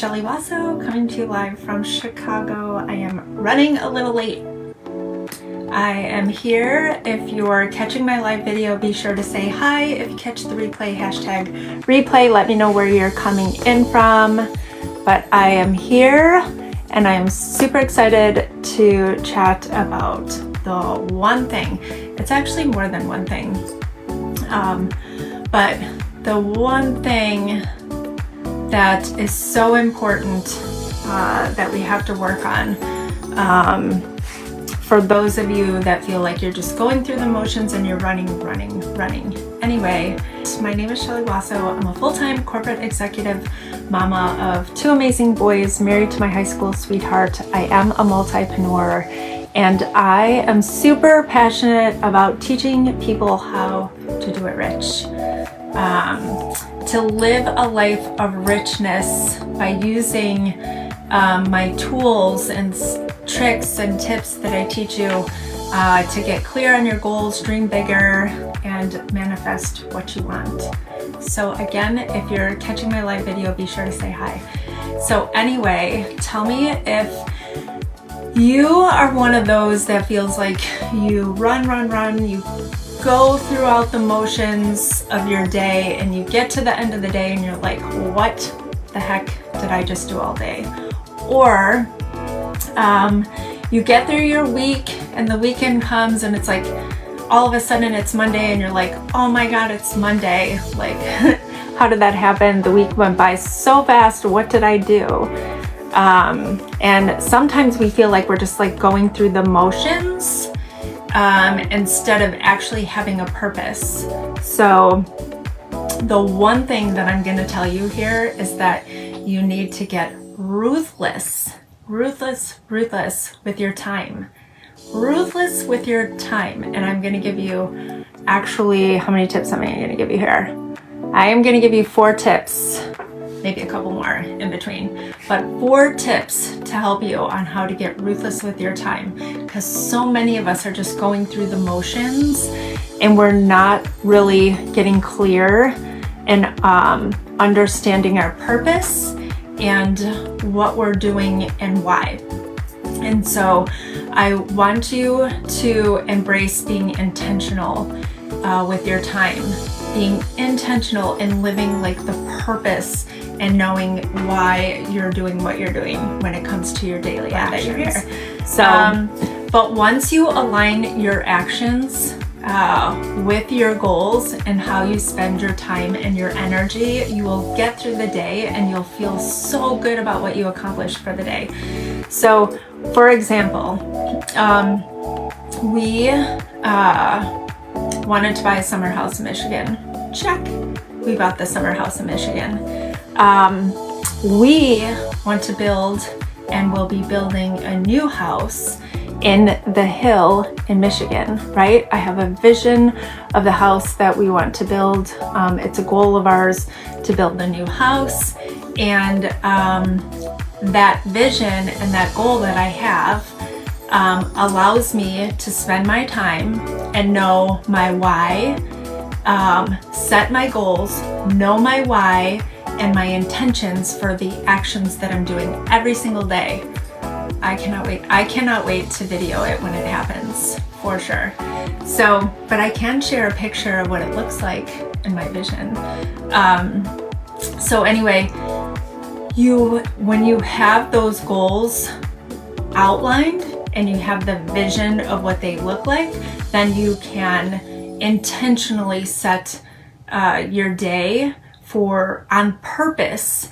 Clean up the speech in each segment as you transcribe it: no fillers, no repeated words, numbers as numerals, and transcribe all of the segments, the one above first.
Shelly Wasso coming to you live from Chicago. I am running a little late. I am here. If you're catching my live video, be sure to say hi. If you catch the replay, hashtag replay, let me know where you're coming in from. But I am here and I am super excited to chat about the one thing. It's actually more than one thing. But the one thing that is so important that we have to work on for those of you that feel like you're just going through the motions and you're running. Anyway, my name is Shelly Wasso. I'm a full-time corporate executive mama of two amazing boys, married to my high school sweetheart. I am a multipreneur, and I am super passionate about teaching people how to do it rich. To live a life of richness by using my tools and tricks and tips that I teach you to get clear on your goals, dream bigger, and manifest what you want. So again, if you're catching my live video, be sure to say hi. So anyway, tell me if you are one of those that feels like you run, you go throughout the motions of your day and you get to the end of the day and you're like, what the heck did I just do all day? Or you get through your week and the weekend comes and it's like all of a sudden it's Monday and you're like, oh my God, it's Monday. Like, how did that happen? The week went by so fast. What did I do? And sometimes we feel like we're just like going through the motions instead of actually having a purpose. So the one thing that I'm going to tell you here is that you need to get ruthless with your time. Ruthless with your time. And I'm going to give you, actually, how many tips am I going to give you here? I am going to give you 4 tips, maybe a couple more in between, but 4 tips to help you on how to get ruthless with your time. Because so many of us are just going through the motions and we're not really getting clear and understanding our purpose and what we're doing and why. And so I want you to embrace being intentional with your time, being intentional in living like the purpose and knowing why you're doing what you're doing when it comes to your daily actions. So, but once you align your actions with your goals and how you spend your time and your energy, you will get through the day and you'll feel so good about what you accomplished for the day. So, for example, we wanted to buy a summer house in Michigan. Check. We bought the summer house in Michigan. We want to build and will be building a new house in the hill in Michigan, right? I have a vision of the house that we want to build. It's a goal of ours to build a new house. And that vision and that goal that I have allows me to spend my time and know my why, set my goals, know my why, and my intentions for the actions that I'm doing every single day. I cannot wait to video it when it happens, for sure. So, but I can share a picture of what it looks like in my vision. So anyway, when you have those goals outlined and you have the vision of what they look like, then you can intentionally set your day on purpose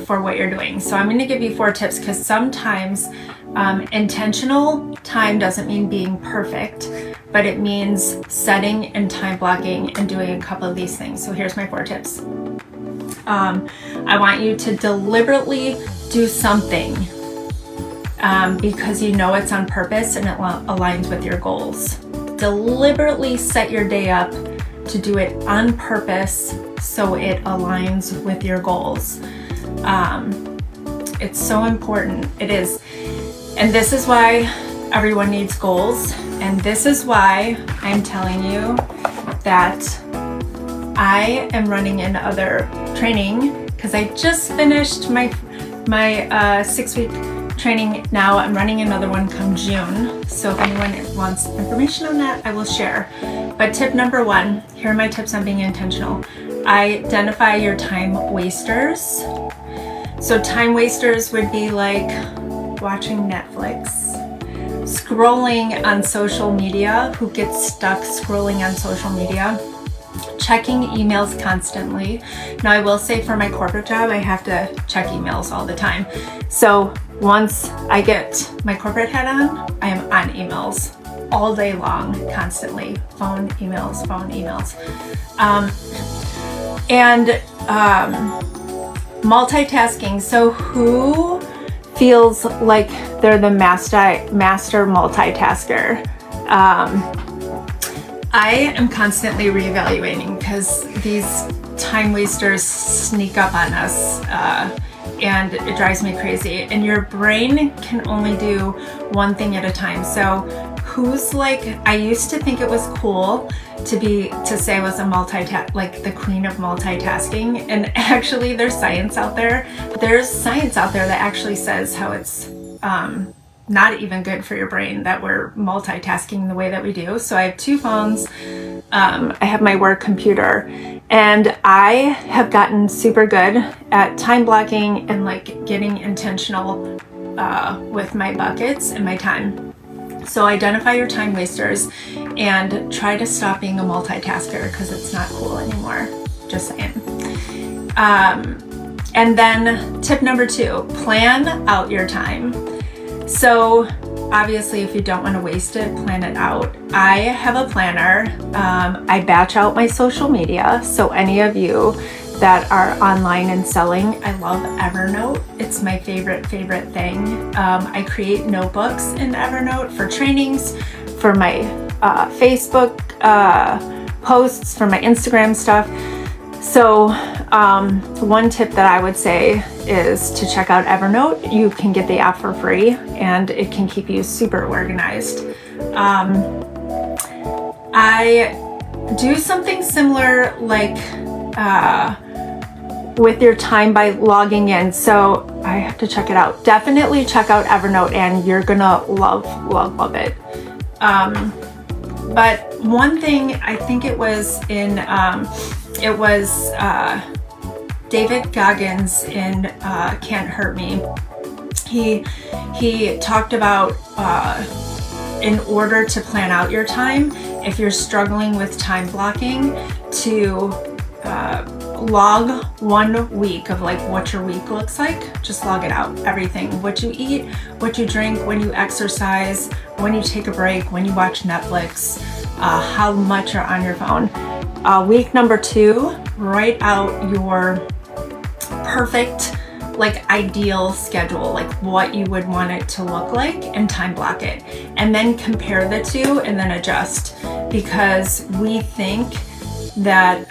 for what you're doing. So I'm going to give you 4 tips because sometimes intentional time doesn't mean being perfect, but it means setting and time blocking and doing a couple of these things. So here's my 4 tips. I want you to deliberately do something because you know it's on purpose and it aligns with your goals. Deliberately set your day up to do it on purpose so it aligns with your goals. It's so important. It is. And this is why everyone needs goals. And this is why I'm telling you that I am running another training because I just finished my 6-week training now. I'm running another one come June. So if anyone wants information on that, I will share. But tip number 1, here are my tips on being intentional. Identify your time wasters. So time wasters would be like watching Netflix, scrolling on social media, who gets stuck scrolling on social media, checking emails constantly. Now I will say for my corporate job, I have to check emails all the time. So once I get my corporate hat on, I am on emails all day long, constantly. Phone, emails, phone, emails. Multitasking. So who feels like they're the master multitasker? I am constantly reevaluating because these time wasters sneak up on us, and it drives me crazy. And your brain can only do one thing at a time. So who's like, I used to think it was cool to say I was like the queen of multitasking, and actually there's science out there. There's science out there that actually says how it's not even good for your brain that we're multitasking the way that we do. So I have 2 phones. I have my work computer, and I have gotten super good at time blocking and like getting intentional with my buckets and my time. So identify your time wasters and try to stop being a multitasker because it's not cool anymore. Just saying. And then tip number 2, plan out your time. So obviously if you don't want to waste it, plan it out. I have a planner. I batch out my social media. So any of you that are online and selling, I love Evernote. It's my favorite thing. I create notebooks in Evernote for trainings, for my Facebook posts, for my Instagram stuff. So one tip that I would say is to check out Evernote. You can get the app for free and it can keep you super organized. I do something similar like with your time by logging in. So I have to check it out. Definitely check out Evernote and you're gonna love it. But one thing, I think it was in, David Goggins in Can't Hurt Me. He talked about in order to plan out your time, if you're struggling with time blocking, to log 1 week of like what your week looks like. Just log it out, everything, what you eat, what you drink, when you exercise, when you take a break, when you watch Netflix, how much you're on your phone. Week number 2, write out your perfect, like ideal schedule, like what you would want it to look like, and time block it. And then compare the 2 and then adjust, because we think that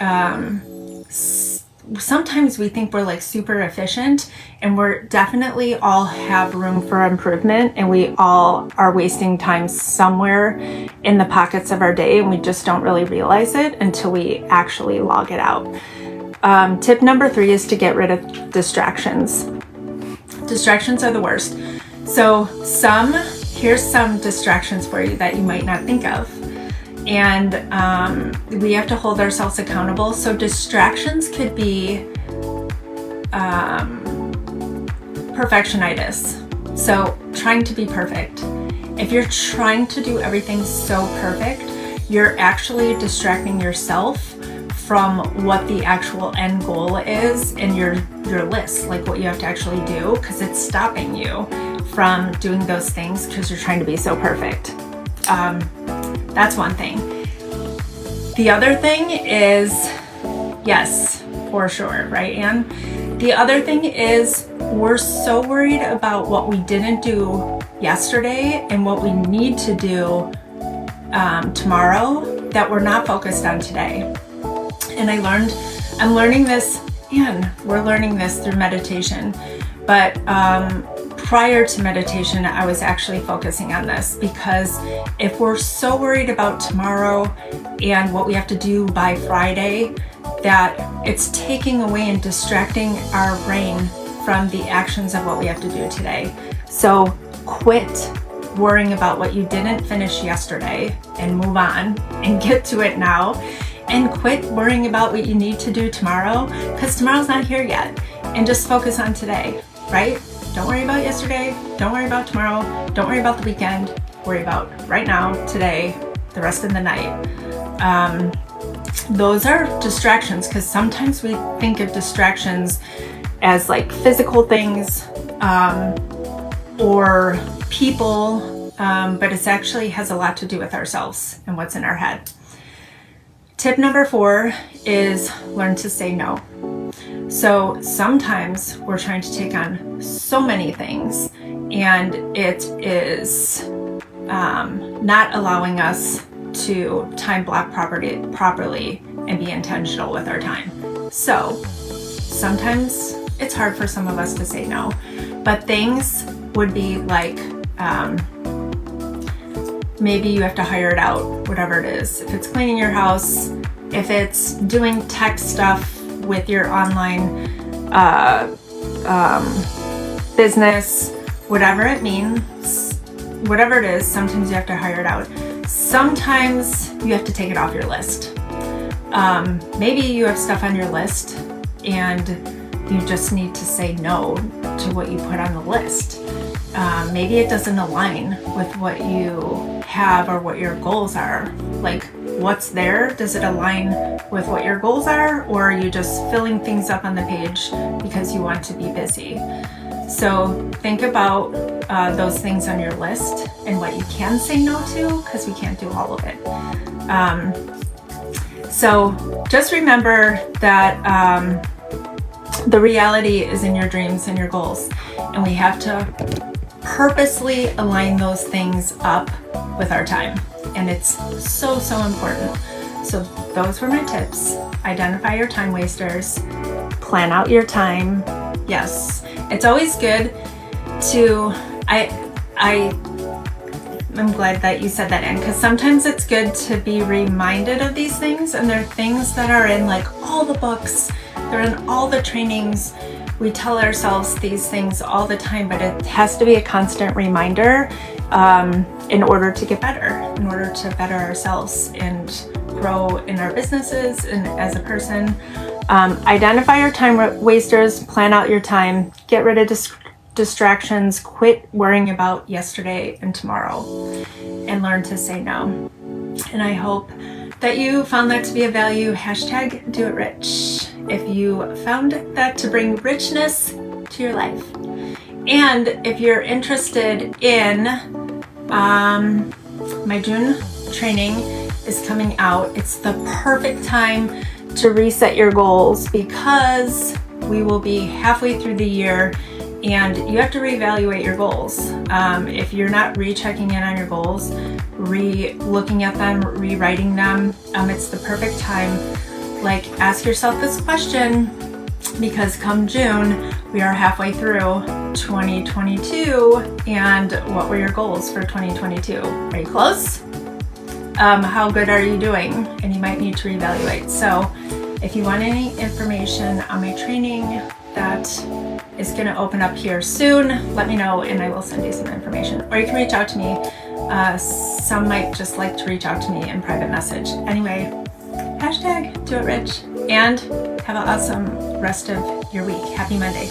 sometimes we think we're like super efficient, and we're definitely all have room for improvement, and we all are wasting time somewhere in the pockets of our day, and we just don't really realize it until we actually log it out. Tip number 3 is to get rid of distractions. Distractions are the worst. So here's some distractions for you that you might not think of. And we have to hold ourselves accountable. So distractions could be perfectionitis. So trying to be perfect. If you're trying to do everything so perfect, you're actually distracting yourself from what the actual end goal is in your list, like what you have to actually do, because it's stopping you from doing those things because you're trying to be so perfect. That's one thing. The other thing is, yes, for sure, right, Anne? The other thing is we're so worried about what we didn't do yesterday and what we need to do tomorrow that we're not focused on today. And I'm learning this, and we're learning this through meditation. But prior to meditation, I was actually focusing on this, because if we're so worried about tomorrow and what we have to do by Friday, that it's taking away and distracting our brain from the actions of what we have to do today. So quit worrying about what you didn't finish yesterday and move on and get to it now, and quit worrying about what you need to do tomorrow, because tomorrow's not here yet, and just focus on today, right? Don't worry about yesterday, don't worry about tomorrow, don't worry about the weekend, worry about right now, today, the rest of the night. Those are distractions, because sometimes we think of distractions as like physical things or people, but it actually has a lot to do with ourselves and what's in our head. Tip number 4 is learn to say no. So sometimes we're trying to take on so many things, and it is not allowing us to time block properly and be intentional with our time. So sometimes it's hard for some of us to say no, but things would be like maybe you have to hire it out, whatever it is. If it's cleaning your house, if it's doing tech stuff with your online business, whatever it means, whatever it is, sometimes you have to hire it out. Sometimes you have to take it off your list. Maybe you have stuff on your list and you just need to say no to what you put on the list. Maybe it doesn't align with what you have or what your goals are. Like, what's there, does it align with what your goals are, or are you just filling things up on the page because you want to be busy? So think about those things on your list and what you can say no to, because we can't do all of it. So just remember that the reality is in your dreams and your goals, and we have to purposely align those things up with our time. And it's so important. So those were my tips. Identify your time wasters, plan out your time. Yes, it's always good to, I'm glad that you said that in, because sometimes it's good to be reminded of these things, and they're things that are in like all the books, they're in all the trainings. We tell ourselves these things all the time, but it has to be a constant reminder in order to get better, in order to better ourselves and grow in our businesses and as a person. Identify your time wasters, plan out your time, get rid of distractions, quit worrying about yesterday and tomorrow, and learn to say no. And I hope that you found that to be of value. Hashtag do it rich. If you found that to bring richness to your life. And if you're interested in my June training is coming out. It's the perfect time to reset your goals, because we will be halfway through the year and you have to reevaluate your goals. If you're not rechecking in on your goals, re-looking at them, rewriting them, it's the perfect time. Like, ask yourself this question, because come June, we are halfway through 2022, and what were your goals for 2022? Are you close? How good are you doing? And you might need to reevaluate. So if you want any information on my training that is going to open up here soon, let me know and I will send you some information. Or you can reach out to me. Some might just like to reach out to me in private message. Anyway, hashtag do it rich, and have an awesome rest of your week. Happy Monday.